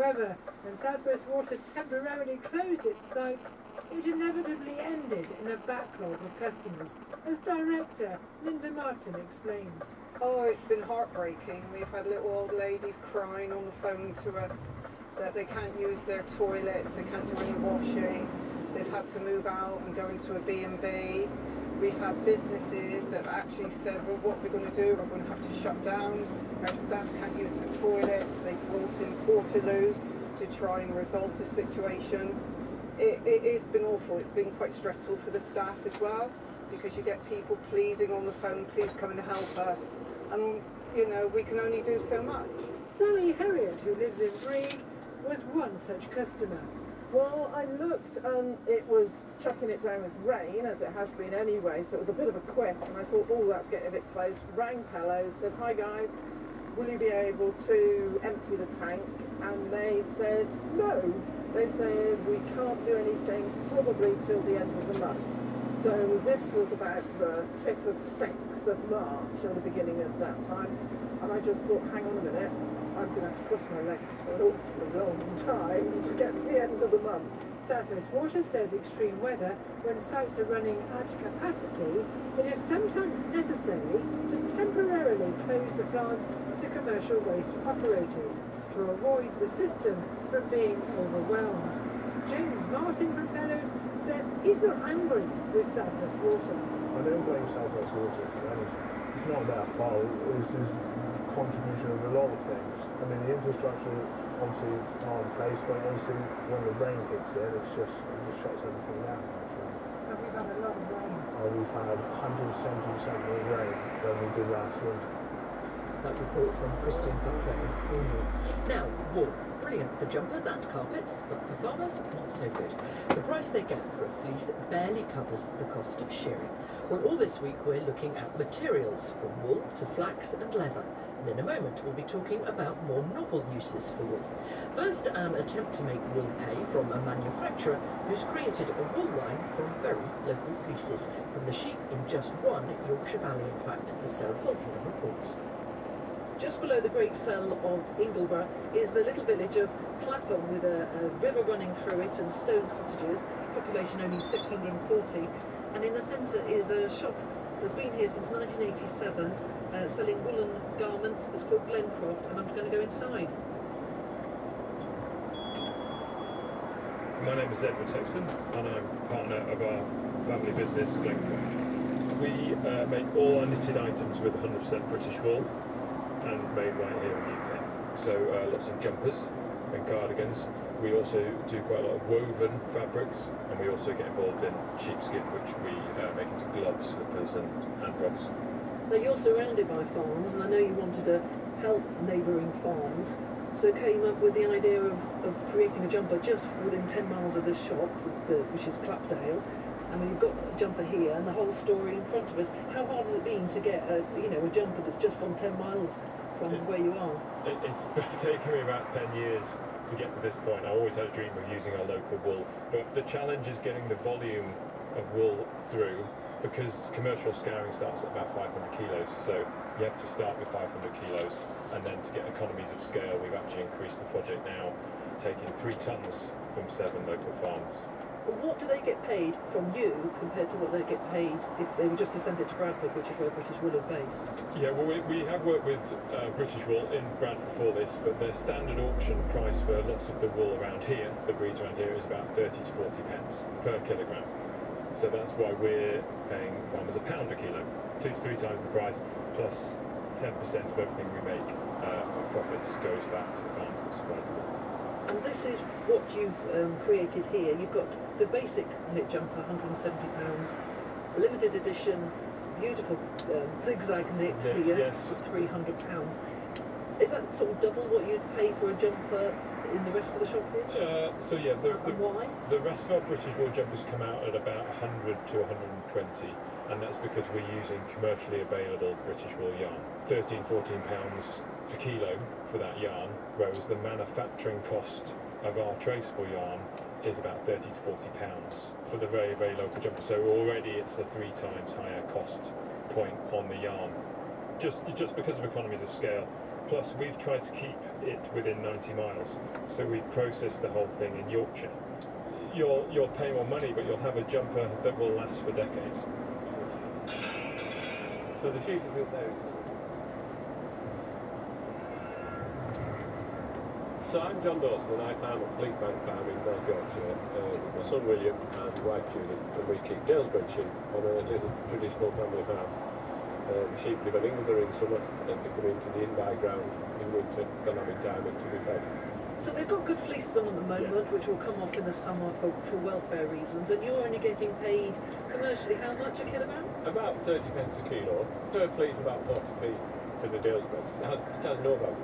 However, when South West Water temporarily closed its sites, it inevitably ended in a backlog of customers, as director Linda Martin explains. Oh, it's been heartbreaking. We've had little old ladies crying on the phone to us that they can't use their toilets, they can't do any washing, they've had to move out and go into a B&B. We've had businesses that have actually said, well, what we're going to do, we're going to have to shut down, our staff can't use the toilets, they've brought in portaloos to try and resolve the situation. It's been awful, it's been quite stressful for the staff as well, because you get people pleading on the phone, please come and help us, and you know, we can only do so much. Sally Herriot, who lives in Brieg, was one such customer. Well, I looked and it was chucking it down with rain, as it has been anyway, so it was a bit of a quick, and I thought, oh, that's getting a bit close. Rang Pellows, said, hi guys, will you be able to empty the tank? And they said, no. They said, we can't do anything probably till the end of the month. So this was about the 5th or 6th of March, or the beginning of that time, and I just thought, hang on a minute, I'm going to have to cross my legs for an awfully long time to get to the end of the month. South West Water says extreme weather, when sites are running at capacity, it is sometimes necessary to temporarily close the plants to commercial waste operators to avoid the system from being overwhelmed. James Martin from Pellows says he's not angry with South West Water. I don't blame South West Water for anything. It's not their fault. This is contribution of a lot of things. I mean, the infrastructure obviously is not in place, but obviously when the rain kicks in, it just shuts everything down. And we've had a lot of rain. We've had 170% more rain than we did last winter. That report from Christine Butler in Cornwall. Now, wool. Brilliant for jumpers and carpets, but for farmers, not so good. The price they get for a fleece barely covers the cost of shearing. Well, all this week we're looking at materials, from wool to flax and leather. And in a moment we'll be talking about more novel uses for wool. First, an attempt to make wool pay from a manufacturer who's created a wool line from very local fleeces, from the sheep in just one Yorkshire Valley, in fact, as Sarah Falkiner reports. Just below the Great Fell of Ingleborough is the little village of Clapham, with a river running through it and stone cottages, population only 640. And in the centre is a shop that's been here since 1987, selling woolen garments. It's called Glencroft, and I'm going to go inside. My name is Edward Sexton, and I'm partner of our family business, Glencroft. We make all our knitted items with 100% British wool, and made right here in the UK. So lots of jumpers and cardigans. We also do quite a lot of woven fabrics, and we also get involved in sheepskin, which we make into gloves, slippers and handrugs. Now, you're surrounded by farms, and I know you wanted to help neighbouring farms, so came up with the idea of creating a jumper just within 10 miles of this shop, which is Clapdale. I mean, you've got a jumper here and the whole story in front of us. How hard has it been to get a jumper that's just from 10 miles from where you are? It's taken me about 10 years to get to this point. I always had a dream of using our local wool, but the challenge is getting the volume of wool through, because commercial scouring starts at about 500 kilos, so you have to start with 500 kilos, and then to get economies of scale, we've actually increased the project now, taking 3 tonnes from 7 local farms. Well, what do they get paid from you compared to what they get paid if they were just to send it to Bradford, which is where British Wool is based? Yeah, well, we have worked with British Wool in Bradford for this, but their standard auction price for lots of the wool around here, the breeds around here, is about 30 to 40 pence per kilogram. So that's why we're paying farmers £1 a kilo, 2 to 3 times the price, plus 10% of everything we make of profits goes back to the farms that supply the wool. And this is what you've created here. You've got the basic knit jumper, £170, limited edition, beautiful zigzag knit here, yes. £300. Is that sort of double what you'd pay for a jumper in the rest of the shop here? So yeah, and why? The rest of our British wool jumpers come out at about 100 to 120, and that's because we're using commercially available British wool yarn. £13–14 a kilo for that yarn, whereas the manufacturing cost of our traceable yarn is about 30 to 40 pounds for the very, very local jumper. So already it's a 3 times higher cost point on the yarn, just because of economies of scale. Plus, we've tried to keep it within 90 miles, so we've processed the whole thing in Yorkshire. You'll pay more money, but you'll have a jumper that will last for decades. So the sheep are built there. So I'm John Dawson and I farm at Fleetbank Farm in North Yorkshire with my son William and wife Judith, and we keep Dalesbred sheep on a little traditional family farm. The sheep live on Ingleby in summer and they come into the in-by ground in winter for lambing time and to be fed. So they've got good fleeces on at the moment, which will come off in the summer for welfare reasons, and you're only getting paid commercially how much a kilogram? About 30 pence a kilo. Per fleece about 40p for the Dalesbred. It has no value.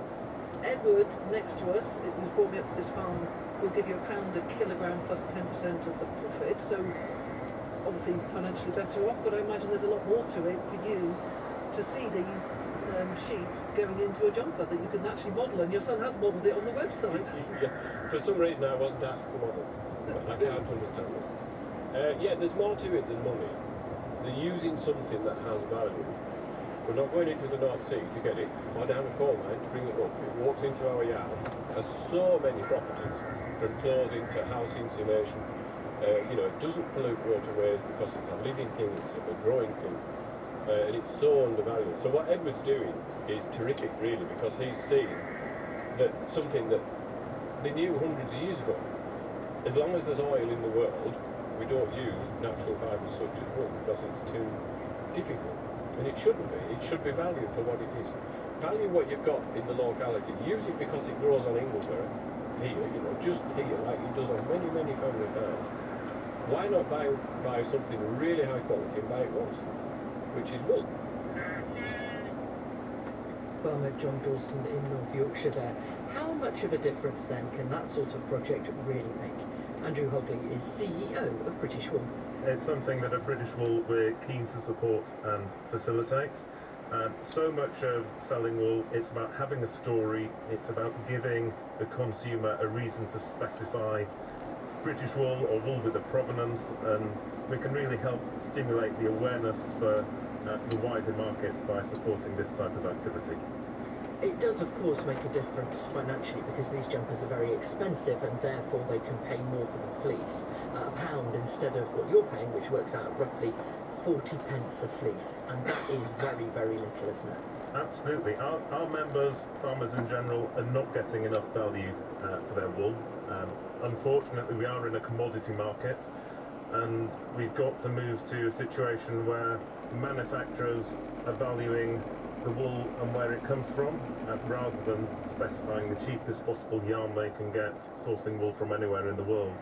Edward, next to us, who's brought me up to this farm, will give you £1 a kilogram plus 10% of the profit, so obviously financially better off, but I imagine there's a lot more to it for you to see these sheep going into a jumper that you can actually model, and your son has modelled it on the website. Yeah, for some reason I wasn't asked to model, but I can't understand it. Yeah, there's more to it than money. They're using something that has value. We're not going into the North Sea to get it, or down a coal mine to bring it up. It walks into our yard. It has so many properties, from clothing to house insulation. It doesn't pollute waterways because it's a living thing, it's a growing thing, and it's so undervalued. So what Edward's doing is terrific, really, because he's seen that something that they knew hundreds of years ago. As long as there's oil in the world, we don't use natural fibres such as wool because it's too difficult. And it shouldn't be. It should be valued for what it is. Value what you've got in the locality. Use it because it grows on Ingleby here, just here, like it does on many, many family farms. Why not buy something really high quality and buy it once, which is wool? Farmer John Dawson in North Yorkshire there. How much of a difference then can that sort of project really make? Andrew Hogley is CEO of British Wool. It's something that at British Wool we're keen to support and facilitate. So much of selling wool, it's about having a story, it's about giving the consumer a reason to specify British wool or wool with a provenance, and we can really help stimulate the awareness for the wider market by supporting this type of activity. It does, of course, make a difference financially because these jumpers are very expensive and therefore they can pay more for the fleece. £1 instead of what you're paying, which works out roughly 40 pence a fleece, and that is very, very little, isn't it? Absolutely. Our members, farmers in general, are not getting enough value for their wool. Unfortunately, we are in a commodity market, and we've got to move to a situation where manufacturers are valuing the wool and where it comes from, rather than specifying the cheapest possible yarn they can get, sourcing wool from anywhere in the world.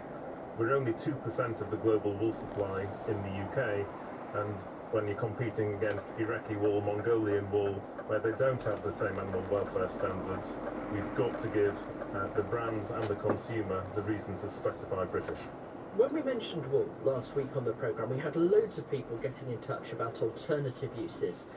We're only 2% of the global wool supply in the UK, and when you're competing against Iraqi wool, Mongolian wool, where they don't have the same animal welfare standards, we've got to give the brands and the consumer the reason to specify British. When we mentioned wool last week on the programme, we had loads of people getting in touch about alternative uses.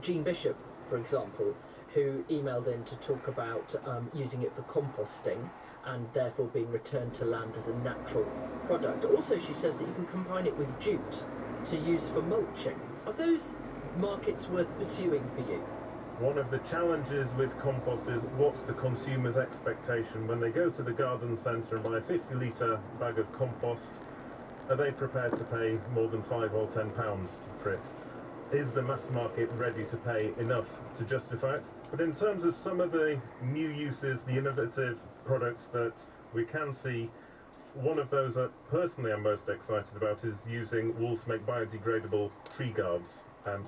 Jean Bishop, for example, who emailed in to talk about using it for composting and therefore being returned to land as a natural product. Also, she says that you can combine it with jute to use for mulching. Are those markets worth pursuing for you? One of the challenges with compost is what's the consumer's expectation when they go to the garden centre and buy a 50-litre bag of compost? Are they prepared to pay more than £5 or £10 for it? Is the mass market ready to pay enough to justify it? But in terms of some of the new uses, the innovative products that we can see, one of those that personally I'm most excited about is using wool to make biodegradable tree guards,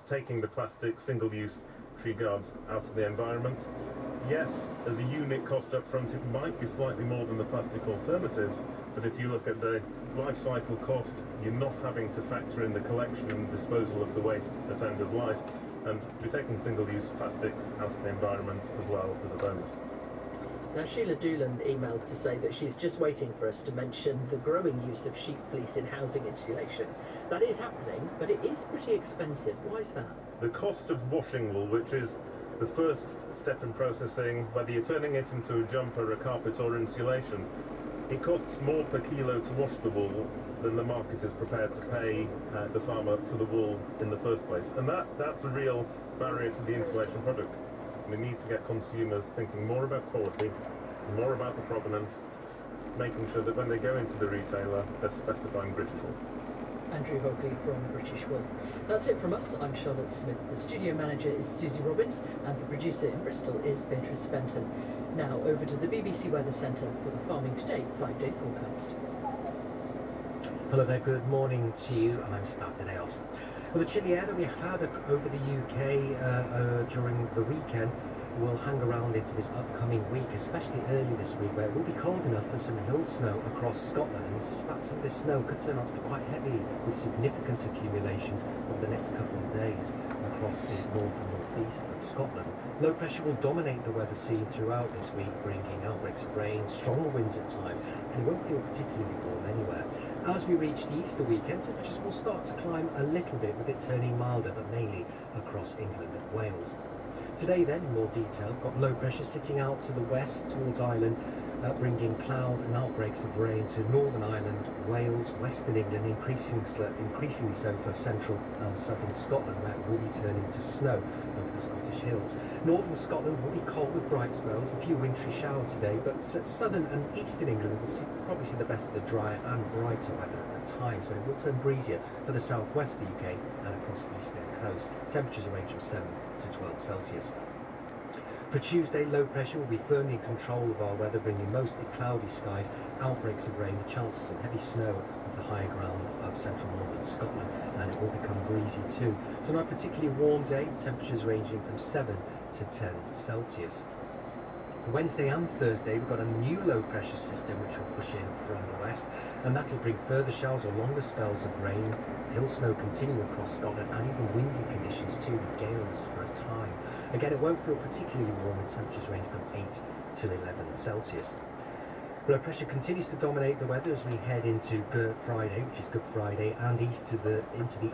taking the plastic single-use tree guards out of the environment. Yes, as a unit cost up front it might be slightly more than the plastic alternative, but if you look at the life cycle cost, you're not having to factor in the collection and disposal of the waste at end of life, and you're taking single-use plastics out of the environment as well as a bonus. Now, Sheila Doolan emailed to say that she's just waiting for us to mention the growing use of sheep fleece in housing insulation. That is happening, but it is pretty expensive. Why is that? The cost of washing wool, which is the first step in processing, whether you're turning it into a jumper, a carpet or insulation, it costs more per kilo to wash the wool than the market is prepared to pay the farmer for the wool in the first place. And that's a real barrier to the insulation product. We need to get consumers thinking more about quality, more about the provenance, making sure that when they go into the retailer, they're specifying British wool. Andrew Hogley from British Wool. That's it from us. I'm Charlotte Smith. The studio manager is Susie Robbins and the producer in Bristol is Beatrice Fenton. Now over to the BBC Weather Centre for the Farming Today 5-day forecast. Hello there, good morning to you. I'm Stab Daniels. Well, the chilly air that we had over the UK during the weekend will hang around into this upcoming week, especially early this week, where it will be cold enough for some hill snow across Scotland. And in fact, some of this snow could turn out to be quite heavy, with significant accumulations over the next couple of days across the north and northeast of Scotland. Low pressure will dominate the weather scene throughout this week, bringing outbreaks of rain, stronger winds at times, and it won't feel particularly warm anywhere. As we reach the Easter weekend, temperatures will start to climb a little bit, with it turning milder, but mainly across England and Wales. Today then, in more detail, got low pressure sitting out to the west towards Ireland, bringing cloud and outbreaks of rain to Northern Ireland, Wales, Western England, increasingly so for central and southern Scotland, where it will be turning to snow over the Scottish hills. Northern Scotland will be cold with bright spells, a few wintry showers today, but southern and eastern England will probably see the best of the drier and brighter weather at times, when it will turn breezier for the southwest of the UK and across the eastern coast. Temperatures range from 7 to 12 Celsius. For Tuesday, low pressure will be firmly in control of our weather, bringing mostly cloudy skies, outbreaks of rain, the chances of heavy snow of the higher ground of central northern Scotland, and it will become breezy too. So not a particularly warm day, temperatures ranging from 7 to 10 Celsius. For Wednesday and Thursday, we've got a new low pressure system which will push in from the west, and that will bring further showers or longer spells of rain, hill snow continuing across Scotland, and even windy conditions too, with gales for a time. Again, it won't feel particularly warm, with temperatures range from 8 to 11 Celsius. Low pressure continues to dominate the weather as we head into Good Friday, which is Good Friday, and into the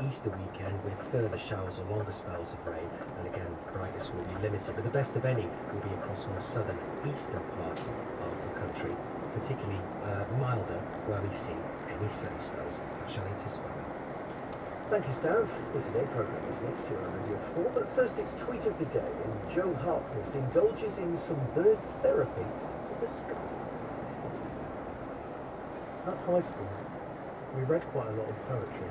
Easter weekend, with further showers or longer spells of rain. And again, brightness will be limited, but the best of any will be across more southern eastern parts of the country, particularly milder where we see any sunny spells. That's your latest weather. Thank you, Stav. The Today programme is next here on Radio 4, but first it's Tweet of the Day, and Joe Harkness indulges in some bird therapy to the sky. At high school, we read quite a lot of poetry.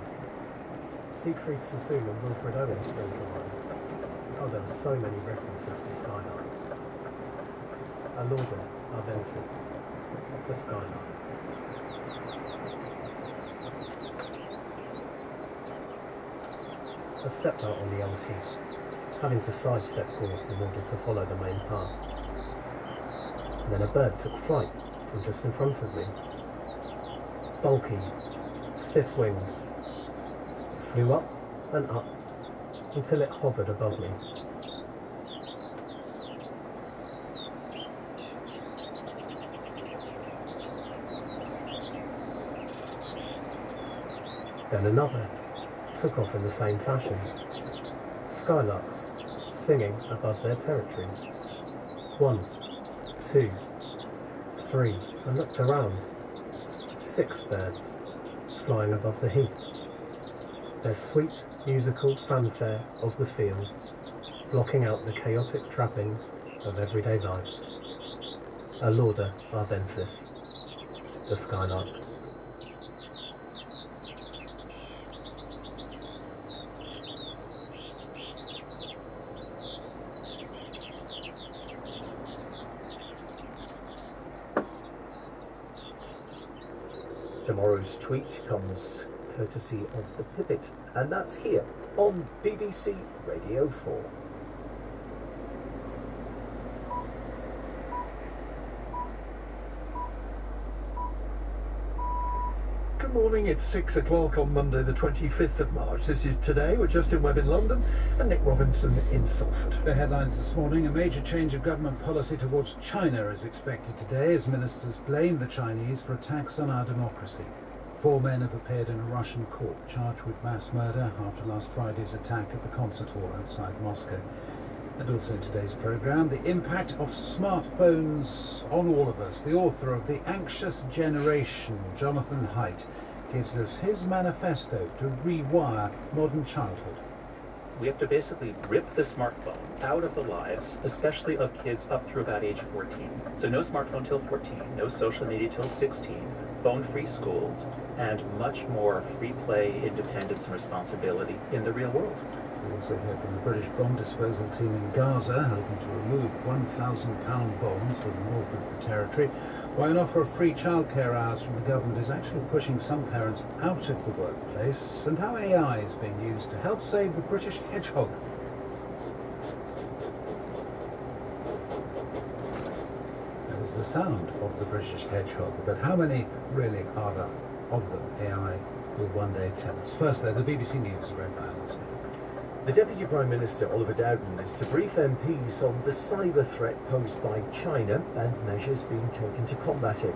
Siegfried Sassoon and Wilfred Owen sprang to mind. Oh, there were so many references to skylines. Alorda, Arvensis, the skyline. I stepped out on the old heath, having to sidestep gorse in order to follow the main path. And then a bird took flight from just in front of me. Bulky, stiff-winged, it flew up and up until it hovered above me. Then another took off in the same fashion. Skylarks singing above their territories. 1, 2, 3, I looked around. 6 birds flying above the heath. Their sweet musical fanfare of the fields, blocking out the chaotic trappings of everyday life. Alorda arvensis, the skylark. Tomorrow's tweet comes courtesy of the Pipit, and that's here on BBC Radio 4. Good morning, it's 6 o'clock on Monday the 25th of March. This is Today with Justin Webb in London and Nick Robinson in Salford. The headlines this morning: a major change of government policy towards China is expected today as ministers blame the Chinese for attacks on our democracy. 4 men have appeared in a Russian court charged with mass murder after last Friday's attack at the concert hall outside Moscow. And also in today's programme, the impact of smartphones on all of us. The author of The Anxious Generation, Jonathan Haidt, gives us his manifesto to rewire modern childhood. we have to basically rip the smartphone out of the lives, especially of kids up through about age 14. So no smartphone till 14, no social media till 16, phone-free schools, and much more free play, independence, and responsibility in the real world. We also hear from the British bomb disposal team in Gaza, helping to remove £1,000 bombs from the north of the territory, while an offer of free childcare hours from the government is actually pushing some parents out of the workplace, and how AI is being used to help save the British hedgehog. That is the sound of the British hedgehog, but how many really are there of them? AI will one day tell us. First though, the BBC News, read by Alan Smith. The Deputy Prime Minister, Oliver Dowden, is to brief MPs on the cyber threat posed by China and measures being taken to combat it.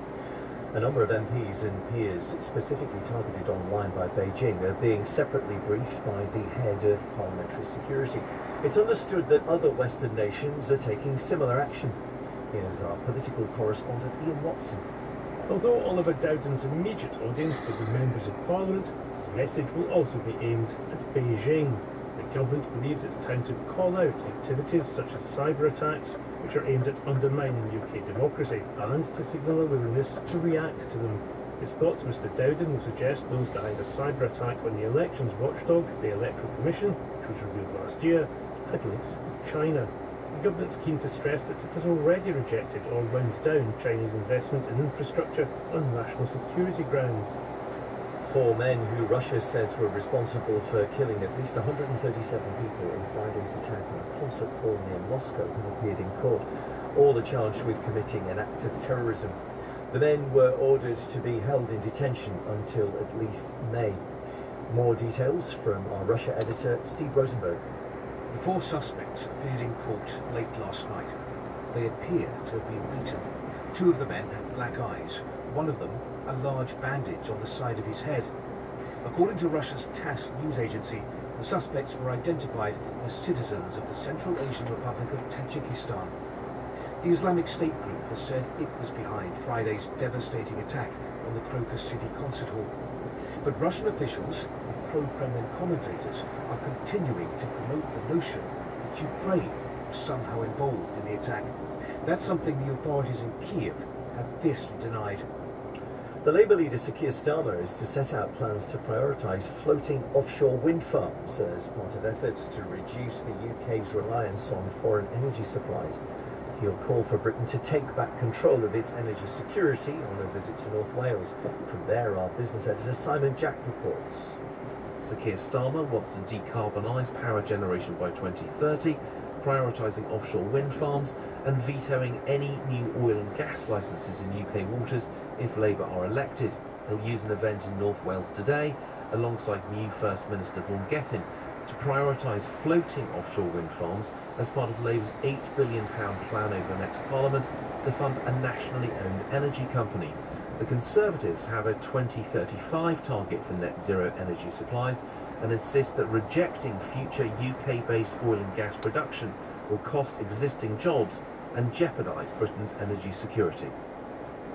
A number of MPs and peers specifically targeted online by Beijing are being separately briefed by the head of parliamentary security. It's understood that other Western nations are taking similar action. Here's our political correspondent Ian Watson. Although Oliver Dowden's immediate audience will be members of Parliament, his message will also be aimed at Beijing. The government believes it's time to call out activities such as cyber attacks, which are aimed at undermining UK democracy, and to signal a willingness to react to them. It's thought Mr Dowden will suggest those behind a cyber attack on the elections watchdog, the Electoral Commission, which was revealed last year, had links with China. The government's keen to stress that it has already rejected or wound down Chinese investment in infrastructure on national security grounds. 4 men who Russia says were responsible for killing at least 137 people in Friday's attack on a concert hall near Moscow have appeared in court. All are charged with committing an act of terrorism. The men were ordered to be held in detention until at least May. More details from our Russia editor, Steve Rosenberg. The 4 suspects appeared in court late last night. They appear to have been beaten. 2 of the men had black eyes. One of them a large bandage on the side of his head. According to Russia's TASS news agency, the suspects were identified as citizens of the Central Asian Republic of Tajikistan. The Islamic State group has said it was behind Friday's devastating attack on the Crocus City concert hall. But Russian officials and pro-Kremlin commentators are continuing to promote the notion that Ukraine was somehow involved in the attack. That's something the authorities in Kiev have fiercely denied. The Labour leader Sir Keir Starmer is to set out plans to prioritise floating offshore wind farms as part of efforts to reduce the UK's reliance on foreign energy supplies. He'll call for Britain to take back control of its energy security on a visit to North Wales. From there, our business editor Simon Jack reports. Sir Keir Starmer wants to decarbonise power generation by 2030, prioritising offshore wind farms and vetoing any new oil and gas licences in UK waters if Labour are elected. He'll use an event in North Wales today, alongside new First Minister Vaughan Gething, to prioritise floating offshore wind farms as part of Labour's £8 billion plan over the next Parliament to fund a nationally owned energy company. The Conservatives have a 2035 target for net zero energy supplies and insist that rejecting future UK-based oil and gas production will cost existing jobs and jeopardise Britain's energy security.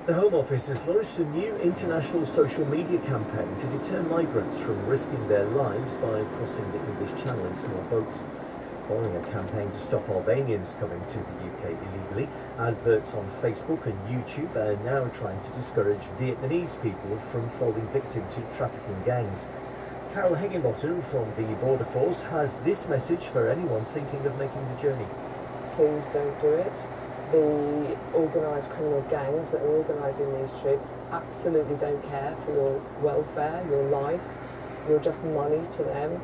The Home Office has launched a new international social media campaign to deter migrants from risking their lives by crossing the English Channel in small boats. Following a campaign to stop Albanians coming to the UK illegally, adverts on Facebook and YouTube are now trying to discourage Vietnamese people from falling victim to trafficking gangs. Carol Higginbottom from the Border Force has this message for anyone thinking of making the journey. Please don't do it. The organised criminal gangs that are organising these trips absolutely don't care for your welfare, your life. You're just money to them.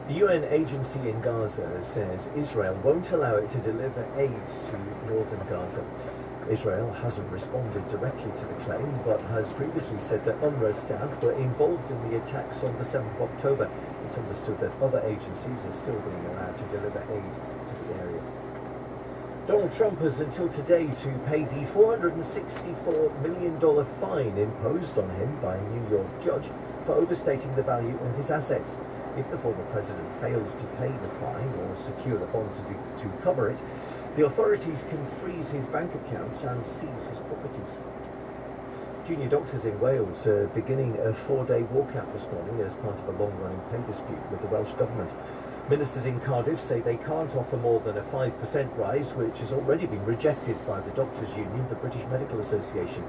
The UN agency in Gaza says Israel won't allow it to deliver aid to northern Gaza. Israel hasn't responded directly to the claim, but has previously said that UNRWA staff were involved in the attacks on the 7th of October. It's understood that other agencies are still being allowed to deliver aid to the area. Donald Trump has until today to pay the $464 million fine imposed on him by a New York judge for overstating the value of his assets. If the former president fails to pay the fine or secure the bond to cover it, the authorities can freeze his bank accounts and seize his properties. Junior doctors in Wales are beginning a 4-day walkout this morning as part of a long-running pay dispute with the Welsh Government. Ministers in Cardiff say they can't offer more than a 5% rise, which has already been rejected by the Doctors' Union, the British Medical Association.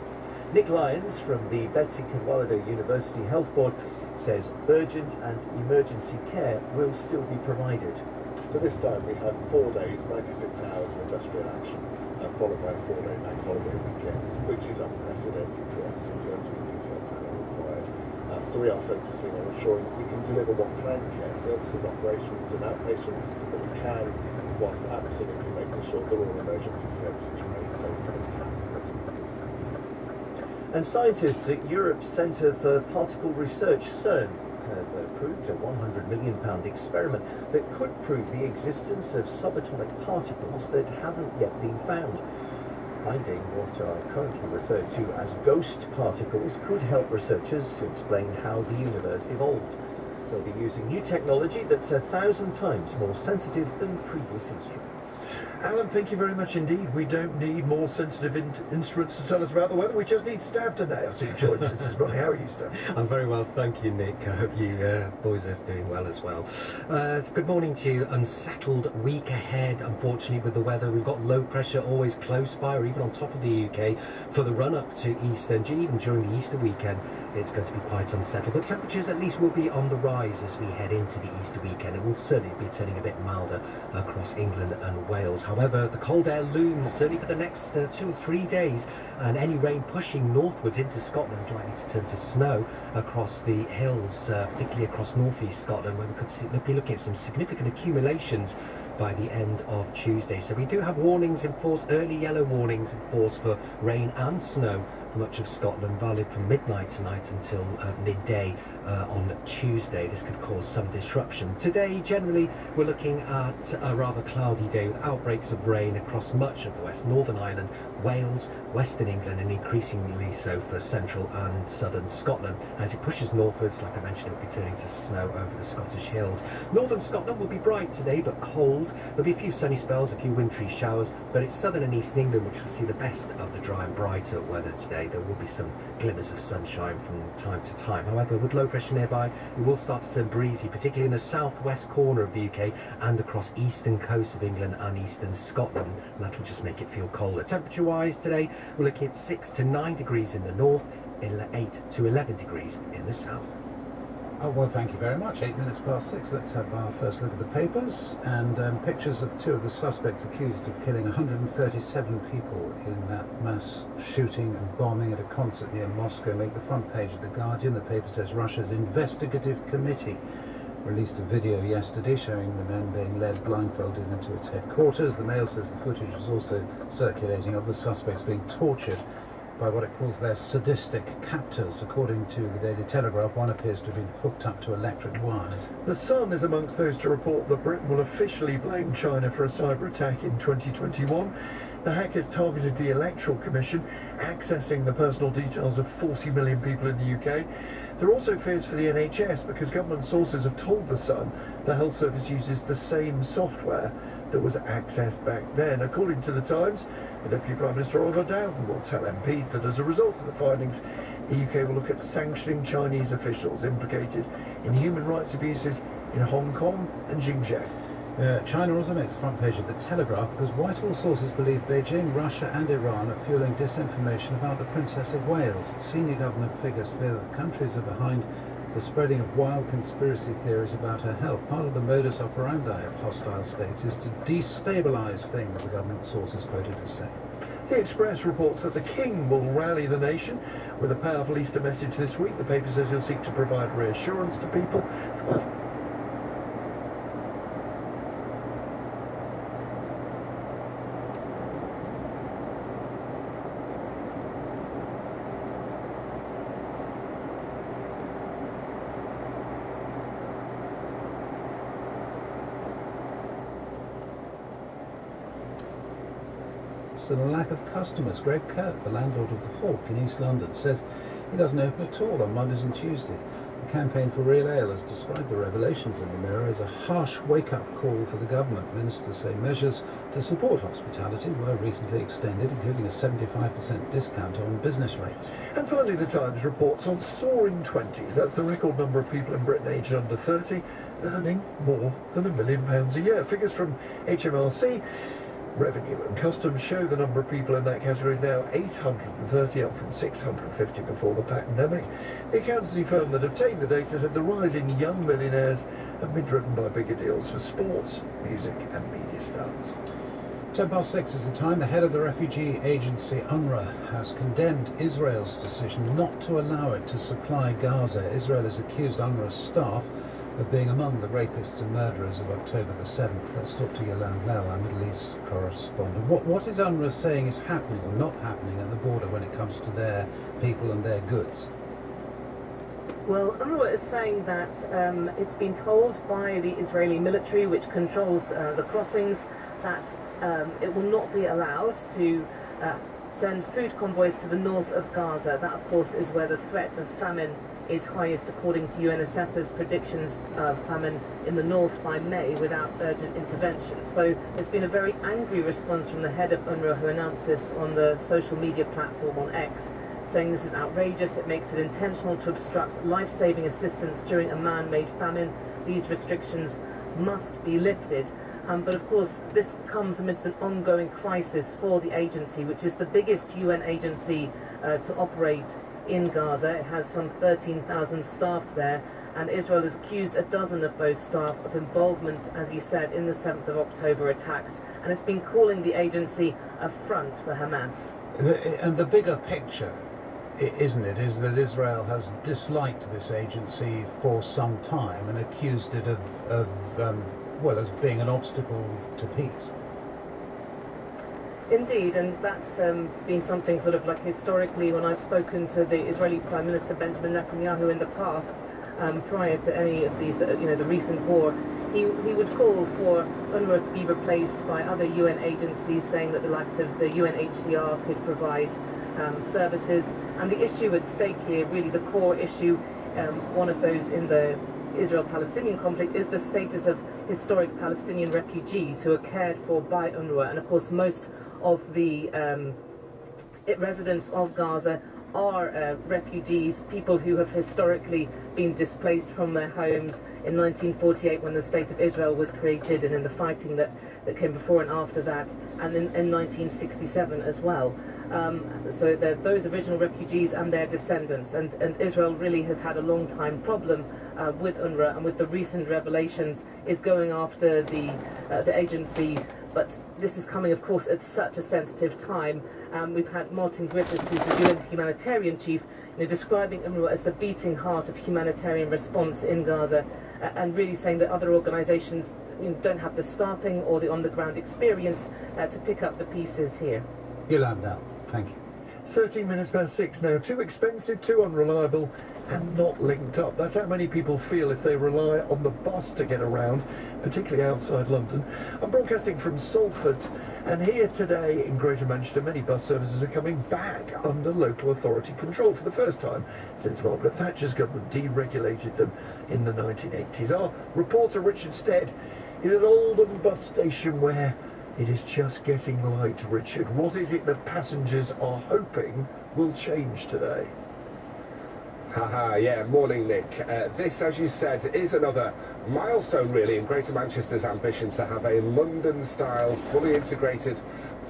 Nick Lyons from the Betsy Cadwallader University Health Board says urgent and emergency care will still be provided. So this time we have 4 days, 96 hours of industrial action, followed by a 4-day bank holiday weekend, which is unprecedented for us in terms of the detailed planning required. So we are focusing on ensuring that we can deliver what planned care services, operations and outpatients that we can, whilst absolutely making sure that all emergency services remain safe and intact for those people. And scientists at Europe's Centre for Particle Research, CERN, have approved a £100 million experiment that could prove the existence of subatomic particles that haven't yet been found. Finding what are currently referred to as ghost particles could help researchers to explain how the universe evolved. They'll be using new technology that's 1,000 times more sensitive than previous instruments. Alan, thank you very much indeed. We don't need more sensitive instruments to tell us about the weather. We just need Stav today. I see you joined us this morning. How are you, Stav? I'm very well, thank you, Nick. I hope you boys are doing well as well. It's good morning to you. Unsettled week ahead, unfortunately, with the weather. We've got low pressure always close by or even on top of the UK for the run-up to Easter, and even during the Easter weekend. It's going to be quite unsettled, but temperatures at least will be on the rise as we head into the Easter weekend. It will certainly be turning a bit milder across England and Wales. However, the cold air looms certainly for the next 2 or 3 days, and any rain pushing northwards into Scotland is likely to turn to snow across the hills, particularly across northeast Scotland, where we could be looking at some significant accumulations by the end of Tuesday. So we do have warnings in force, early yellow warnings in force for rain and snow for much of Scotland, valid from midnight tonight until midday on Tuesday. This could cause some disruption. Today, generally, we're looking at a rather cloudy day with outbreaks of rain across much of the West, Northern Ireland, Wales, Western England, and increasingly so for central and southern Scotland. As it pushes northwards, like I mentioned, it will be turning to snow over the Scottish hills. Northern Scotland will be bright today, but cold. There'll be a few sunny spells, a few wintry showers, but it's southern and eastern England which will see the best of the dry and brighter weather today. There will be some glimmers of sunshine from time to time. However, with low pressure nearby, it will start to turn breezy, particularly in the southwest corner of the UK and across eastern coast of England and eastern Scotland, and that will just make it feel colder. Temperature-wise today, we're looking at 6 to 9 degrees in the north, 8 to 11 degrees in the south. Oh, well, thank you very much. 8 minutes past 6. Let's have our first look at the papers. And pictures of 2 of the suspects accused of killing 137 people in that mass shooting and bombing at a concert near Moscow make the front page of The Guardian. The paper says Russia's investigative committee released a video yesterday showing the men being led blindfolded into its headquarters. The Mail says the footage was also circulating of the suspects being tortured by what it calls their sadistic captors. According to the Daily Telegraph, one appears to have been hooked up to electric wires. The Sun is amongst those to report that Britain will officially blame China for a cyber attack in 2021. The hackers targeted the Electoral Commission, accessing the personal details of 40 million people in the UK. There are also fears for the NHS because government sources have told The Sun the health service uses the same software that was accessed back then. According to The Times, the Deputy Prime Minister Oliver Dowden will tell MPs that as a result of the findings, the UK will look at sanctioning Chinese officials implicated in human rights abuses in Hong Kong and Xinjiang. China also makes the front page of The Telegraph because Whitehall sources believe Beijing, Russia and Iran are fueling disinformation about the Princess of Wales. Senior government figures fear that the countries are behind the spreading of wild conspiracy theories about her health. Part of the modus operandi of hostile states is to destabilise things, the government sources quoted as saying. The Express reports that the King will rally the nation with a powerful Easter message this week. The paper says he'll seek to provide reassurance to people. And a lack of customers. Greg Kirk, the landlord of the Hawk in East London, says he doesn't open at all on Mondays and Tuesdays. The Campaign for Real Ale has described the revelations in the Mirror as a harsh wake-up call for the government. Ministers say measures to support hospitality were recently extended, including a 75% discount on business rates. And finally, the Times reports on soaring 20s. That's the record number of people in Britain aged under 30 earning more than £1 million a year. Figures from HMRC Revenue and Customs show the number of people in that category is now 830, up from 650 before the pandemic. The accountancy firm that obtained the data said the rise in young millionaires have been driven by bigger deals for sports, music and media stars. 6:10 is the time. The head of the refugee agency UNRWA has condemned Israel's decision not to allow it to supply Gaza. Israel has accused UNRWA's staff of being among the rapists and murderers of October the 7th. Let's talk to Yolande Lell, our Middle East correspondent. What is UNRWA saying is happening or not happening at the border when it comes to their people and their goods? Well, UNRWA is saying that it's been told by the Israeli military, which controls the crossings, that it will not be allowed to send food convoys to the north of Gaza. That, of course, is where the threat of famine is highest, according to UN assessors' predictions of famine in the north by May without urgent intervention. So there's been a very angry response from the head of UNRWA, who announced this on the social media platform on X, saying this is outrageous, it makes it intentional to obstruct life-saving assistance during a man-made famine. These restrictions must be lifted. But of course, this comes amidst an ongoing crisis for the agency, which is the biggest UN agency to operate in Gaza. It has some 13,000 staff there, and Israel has accused a dozen of those staff of involvement, as you said, in the 7th of October attacks, and it's been calling the agency a front for Hamas. And the bigger picture, isn't it, is that Israel has disliked this agency for some time and accused it of as being an obstacle to peace. Indeed, and that's been something sort of like historically, when I've spoken to the Israeli Prime Minister Benjamin Netanyahu in the past, prior to any of these, the recent war, he would call for UNRWA to be replaced by other UN agencies, saying that the likes of the UNHCR could provide services. And the issue at stake here, really the core issue, one of those in the Israel-Palestinian conflict, is the status of historic Palestinian refugees who are cared for by UNRWA. And of course, most of the residents of Gaza are refugees, people who have historically been displaced from their homes in 1948 when the State of Israel was created, and in the fighting that came before and after that, and in 1967 as well. So those original refugees and their descendants, and Israel really has had a long time problem with UNRWA, and with the recent revelations is going after the agency. But this is coming, of course, at such a sensitive time. We've had Martin Griffiths, who's the UN humanitarian chief, describing UNRWA as the beating heart of humanitarian response in Gaza, and really saying that other organisations don't have the staffing or the on-the-ground experience to pick up the pieces here. Yolande, thank you. 13 minutes past 6 now. Too expensive, too unreliable, and not linked up. That's how many people feel if they rely on the bus to get around, particularly outside London. I'm broadcasting from Salford, and here today in Greater Manchester, many bus services are coming back under local authority control for the first time since Margaret Thatcher's government deregulated them in the 1980s. Our reporter Richard Stead is at Oldham bus station, where it is just getting light. Richard, what is it that passengers are hoping will change today? Yeah, morning Nick. This, as you said, is another milestone really in Greater Manchester's ambition to have a London-style, fully integrated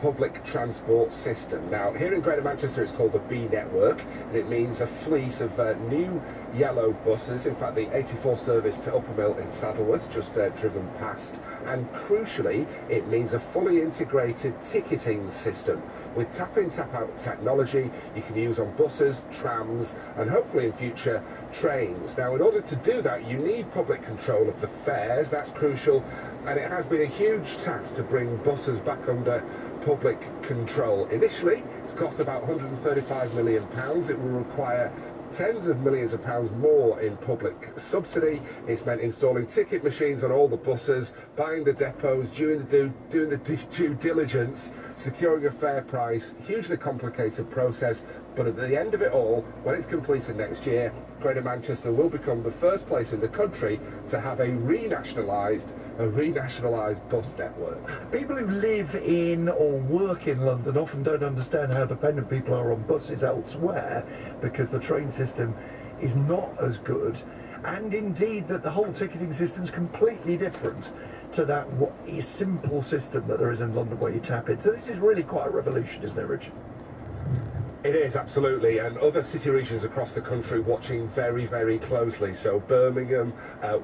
public transport system. Now, here in Greater Manchester it's called the B Network, and it means a fleet of new yellow buses. In fact, the 84 service to Uppermill in Saddleworth, just driven past. And crucially, it means a fully integrated ticketing system with tap-in, tap-out technology you can use on buses, trams, and hopefully in future trains. Now, in order to do that, you need public control of the fares. That's crucial, and it has been a huge task to bring buses back under public control. Initially, it's cost about £135 million. It will require tens of millions of pounds more in public subsidy. It's meant installing ticket machines on all the buses, buying the depots, doing the due diligence, securing a fair price. Hugely complicated process, But at the end of it all, when it's completed next year, Greater Manchester will become the first place in the country to have a renationalised bus network. People who live in or work in London often don't understand how dependent people are on buses elsewhere, because the train system is not as good, and indeed that the whole ticketing system is completely different to that simple system that there is in London where you tap it. So this is really quite a revolution, isn't it, Richard? It is, absolutely, and other city regions across the country watching very, very closely. So Birmingham,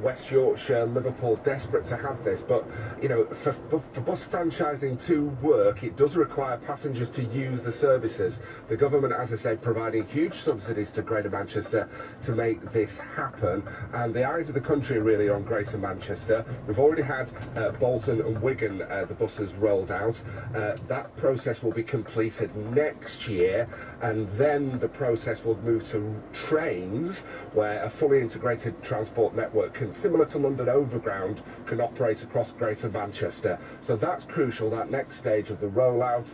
West Yorkshire, Liverpool, desperate to have this. But, you know, for bus franchising to work, it does require passengers to use the services. The government, as I said, providing huge subsidies to Greater Manchester to make this happen. And the eyes of the country are really on Greater Manchester. We've already had Bolton and Wigan, the buses rolled out. That process will be completed next year. And then the process will move to trains, where a fully integrated transport network, similar to London Overground, can operate across Greater Manchester. So that's crucial, that next stage of the rollout,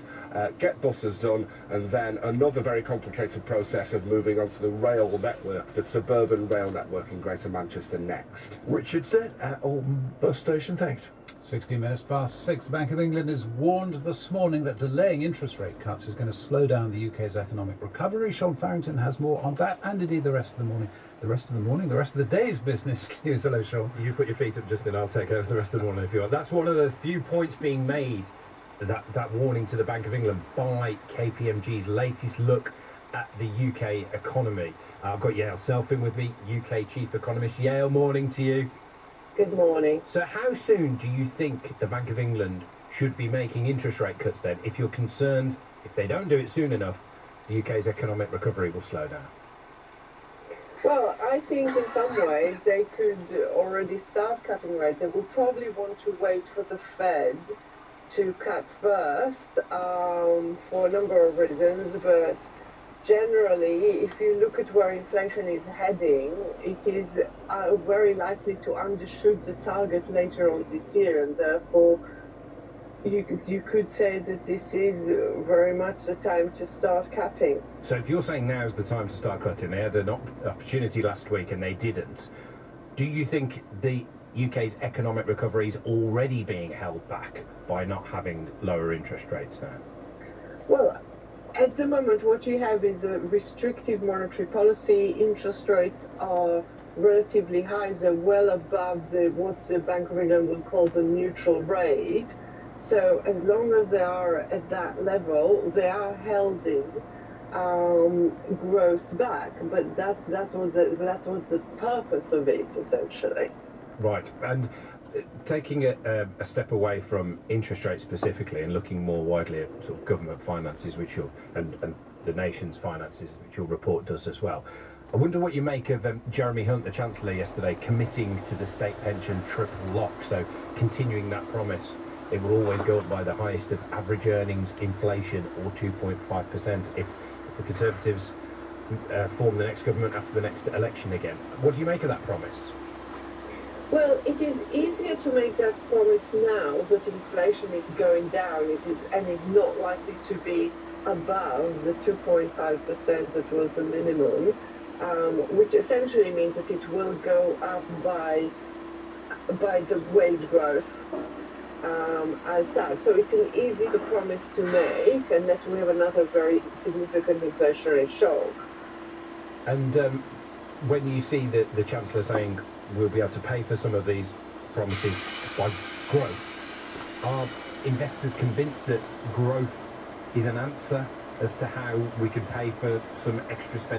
get buses done, and then another very complicated process of moving onto the rail network, the suburban rail network in Greater Manchester next. Richard said at Alton Bus Station, thanks. 16 minutes past 6. The Bank of England has warned this morning that delaying interest rate cuts is going to slow down the UK's economic recovery. Sean Farrington has more on that, and indeed the rest of the day's business news. Hello, Sean. You put your feet up, Justin. I'll take over the rest of the morning if you want. That's one of the few points being made, that warning to the Bank of England by KPMG's latest look at the UK economy. I've got Yael Selfin with me, UK Chief Economist. Yael, morning to you. Good morning. So how soon do you think the Bank of England should be making interest rate cuts then, if you're concerned, if they don't do it soon enough, the UK's economic recovery will slow down? Well, I think in some ways they could already start cutting rates. They would probably want to wait for the Fed to cut first for a number of reasons, but generally, if you look at where inflation is heading, it is very likely to undershoot the target later on this year, and therefore you could say that this is very much the time to start cutting. So if you're saying now's the time to start cutting, they had an opportunity last week and they didn't. Do you think the UK's economic recovery is already being held back by not having lower interest rates now? Well, at the moment, what you have is a restrictive monetary policy. Interest rates are relatively high. They're well above what the Bank of England would call the neutral rate. So as long as they are at that level, they are holding growth back. But that was the purpose of it, essentially. Right, and taking a step away from interest rates specifically and looking more widely at sort of government finances, and the nation's finances, which your report does as well. I wonder what you make of Jeremy Hunt, the Chancellor, yesterday committing to the state pension triple lock, so continuing that promise. It will always go up by the highest of average earnings, inflation, or 2.5% if the Conservatives form the next government after the next election again. What do you make of that promise? Well, it is easier to make that promise now that inflation is going down and is not likely to be above the 2.5% that was the minimum, which essentially means that it will go up by the wage growth as such. So it's an easy promise to make unless we have another very significant inflationary shock. And when you see the Chancellor saying we'll be able to pay for some of these promises by growth, are investors convinced that growth is an answer as to how we could pay for some extra spending?